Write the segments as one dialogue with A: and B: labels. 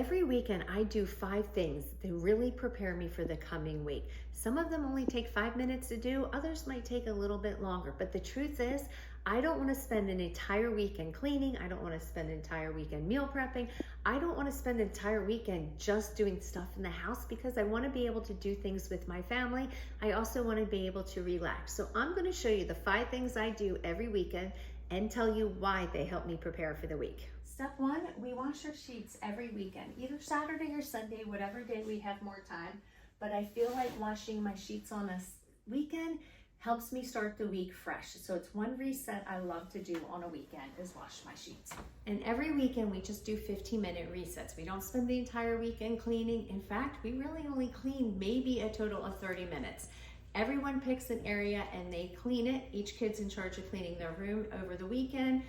A: every weekend I do 5 things to really prepare me for the coming week. Some of them only take 5 minutes to do, others might take a little bit longer. But the truth is, I don't want to spend an entire weekend cleaning. I don't want to spend an entire weekend meal prepping. I don't want to spend an entire weekend just doing stuff in the house because I want to be able to do things with my family. I also want to be able to relax. So I'm going to show you the 5 things I do every weekend and tell you why they help me prepare for the week. Step 1, we wash our sheets every weekend, either Saturday or Sunday, whatever day we have more time. But I feel like washing my sheets on a weekend helps me start the week fresh. So it's one reset I love to do on a weekend is wash my sheets. And every weekend we just do 15-minute resets. We don't spend the entire weekend cleaning. In fact, we really only clean maybe a total of 30 minutes. Everyone picks an area and they clean it. Each kid's in charge of cleaning their room over the weekend.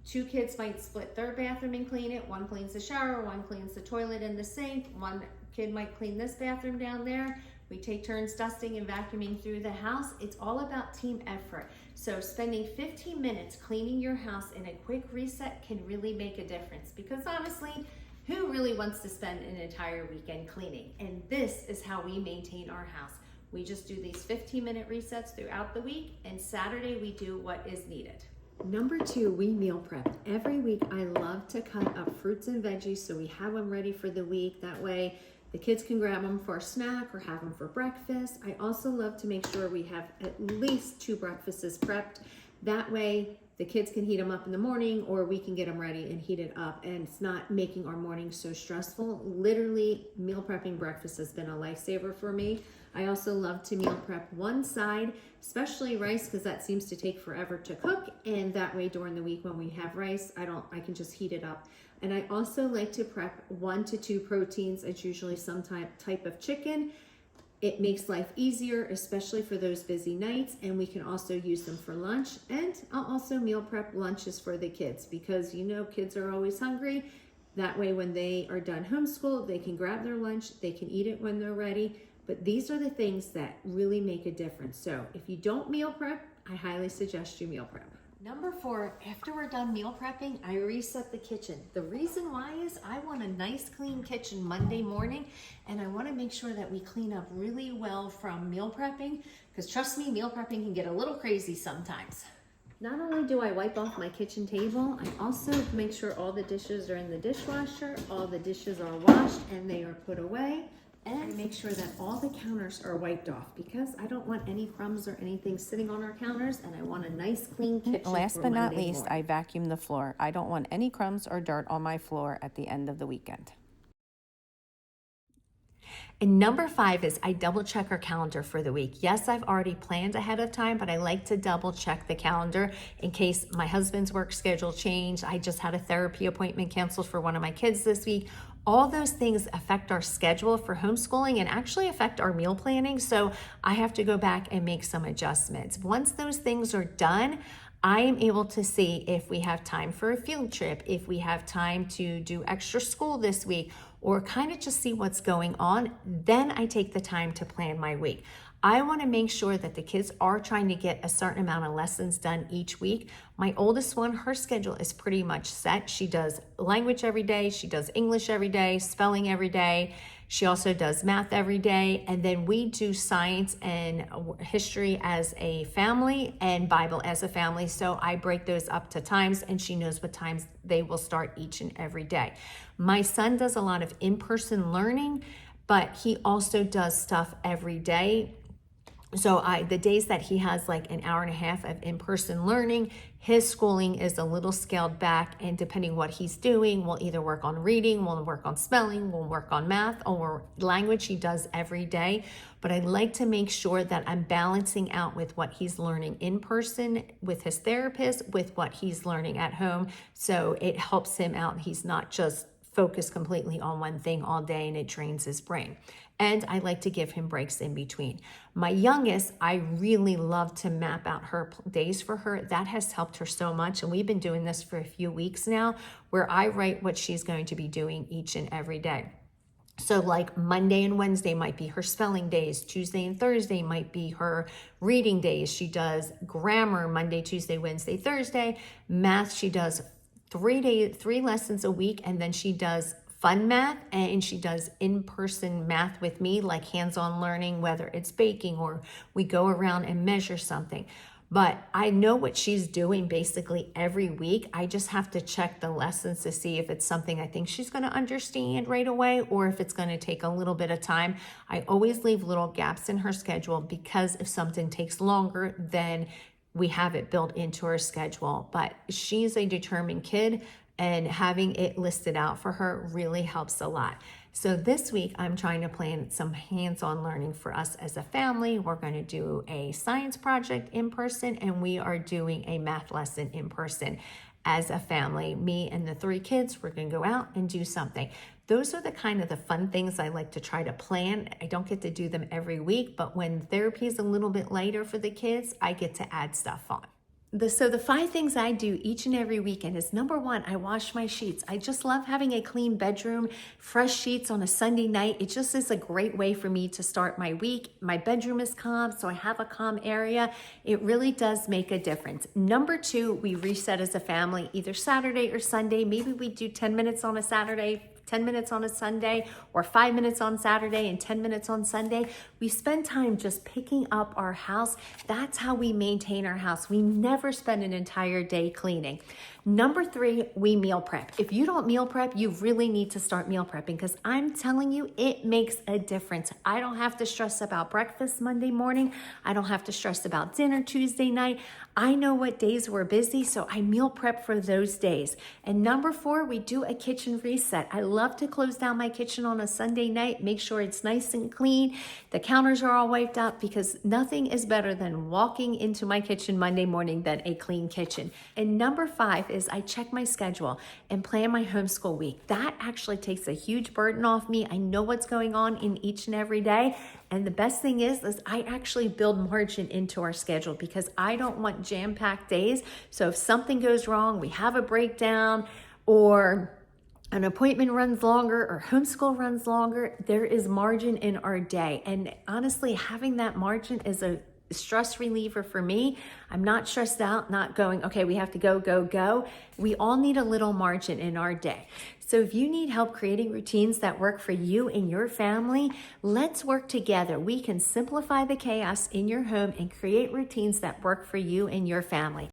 A: 2 kids might split their bathroom and clean it. One cleans the shower, one cleans the toilet and the sink. One kid might clean this bathroom down there. We take turns dusting and vacuuming through the house. It's all about team effort. So spending 15 minutes cleaning your house in a quick reset can really make a difference because honestly, who really wants to spend an entire weekend cleaning? And this is how we maintain our house. We just do these 15-minute resets throughout the week, and Saturday we do what is needed. Number 2, we meal prep. Every week I love to cut up fruits and veggies so we have them ready for the week. That way the kids can grab them for a snack or have them for breakfast. I also love to make sure we have at least 2 breakfasts prepped. That way the kids can heat them up in the morning or we can get them ready and heat it up, and it's not making our morning so stressful. Literally, meal prepping breakfast has been a lifesaver for me. I also love to meal prep one side, especially rice, because that seems to take forever to cook. And that way during the week when we have rice, I can just heat it up. And I also like to prep 1 to 2 proteins. It's usually some type of chicken. It makes life easier, especially for those busy nights. And we can also use them for lunch. And I'll also meal prep lunches for the kids because kids are always hungry. That way when they are done homeschool, they can grab their lunch, they can eat it when they're ready. But these are the things that really make a difference. So if you don't meal prep, I highly suggest you meal prep. Number 4, after we're done meal prepping, I reset the kitchen. The reason why is I want a nice clean kitchen Monday morning, and I want to make sure that we clean up really well from meal prepping, because trust me, meal prepping can get a little crazy sometimes. Not only do I wipe off my kitchen table, I also make sure all the dishes are in the dishwasher, all the dishes are washed and they are put away. And I make sure that all the counters are wiped off because I don't want any crumbs or anything sitting on our counters, and I want a nice clean kitchen.
B: Last but not least, I vacuum the floor. I don't want any crumbs or dirt on my floor at the end of the weekend.
A: And number 5 is I double check our calendar for the week. Yes, I've already planned ahead of time, but I like to double check the calendar in case my husband's work schedule changed. I just had a therapy appointment canceled for one of my kids this week. All those things affect our schedule for homeschooling and actually affect our meal planning. So I have to go back and make some adjustments. Once those things are done, I am able to see if we have time for a field trip, if we have time to do extra school this week, or kind of just see what's going on. Then I take the time to plan my week. I want to make sure that the kids are trying to get a certain amount of lessons done each week. My oldest one, her schedule is pretty much set. She does language every day. She does English every day, spelling every day. She also does math every day. And then we do science and history as a family and Bible as a family. So I break those up to times and she knows what times they will start each and every day. My son does a lot of in-person learning, but he also does stuff every day. So the days that he has like an hour and a half of in-person learning, his schooling is a little scaled back, and depending what he's doing, we'll either work on reading, we'll work on spelling, we'll work on math or language he does every day. But I like to make sure that I'm balancing out with what he's learning in person with his therapist, with what he's learning at home. So it helps him out. He's not just focused completely on one thing all day and it drains his brain. And I like to give him breaks in between. My youngest, I really love to map out her days for her. That has helped her so much. And we've been doing this for a few weeks now, where I write what she's going to be doing each and every day. So like Monday and Wednesday might be her spelling days. Tuesday and Thursday might be her reading days. She does grammar Monday, Tuesday, Wednesday, Thursday. Math, she does 3 lessons a week, and then she does fun math and she does in-person math with me, like hands-on learning, whether it's baking or we go around and measure something. But I know what she's doing basically every week. I just have to check the lessons to see if it's something I think she's going to understand right away or if it's going to take a little bit of time. I always leave little gaps in her schedule because if something takes longer, then we have it built into her schedule. But she's a determined kid, and having it listed out for her really helps a lot. So this week, I'm trying to plan some hands-on learning for us as a family. We're going to do a science project in person, and we are doing a math lesson in person as a family. Me and the 3 kids, we're going to go out and do something. Those are the kind of the fun things I like to try to plan. I don't get to do them every week, but when therapy is a little bit lighter for the kids, I get to add stuff on. So the 5 things I do each and every weekend is, number 1, I wash my sheets. I just love having a clean bedroom, fresh sheets on a Sunday night. It just is a great way for me to start my week. My bedroom is calm, so I have a calm area. It really does make a difference. Number 2, we reset as a family, either Saturday or Sunday. Maybe we do 10 minutes on a Saturday, 10 minutes on a Sunday, or 5 minutes on Saturday and 10 minutes on Sunday. We spend time just picking up our house. That's how we maintain our house. We never spend an entire day cleaning. Number 3, we meal prep. If you don't meal prep, you really need to start meal prepping, because I'm telling you, it makes a difference. I don't have to stress about breakfast Monday morning. I don't have to stress about dinner Tuesday night. I know what days we're busy, so I meal prep for those days. And number 4, we do a kitchen reset. I love to close down my kitchen on a Sunday night, make sure it's nice and clean. The counters are all wiped out, because nothing is better than walking into my kitchen Monday morning than a clean kitchen. And number 5 is I check my schedule and plan my homeschool week. That actually takes a huge burden off me. I know what's going on in each and every day. And the best thing is I actually build margin into our schedule, because I don't want jam-packed days. So if something goes wrong, we have a breakdown, or an appointment runs longer, or homeschool runs longer, there is margin in our day. And honestly, having that margin is a stress reliever for me. I'm not stressed out, not going, okay, we have to go, go, go. We all need a little margin in our day. So if you need help creating routines that work for you and your family, let's work together. We can simplify the chaos in your home and create routines that work for you and your family.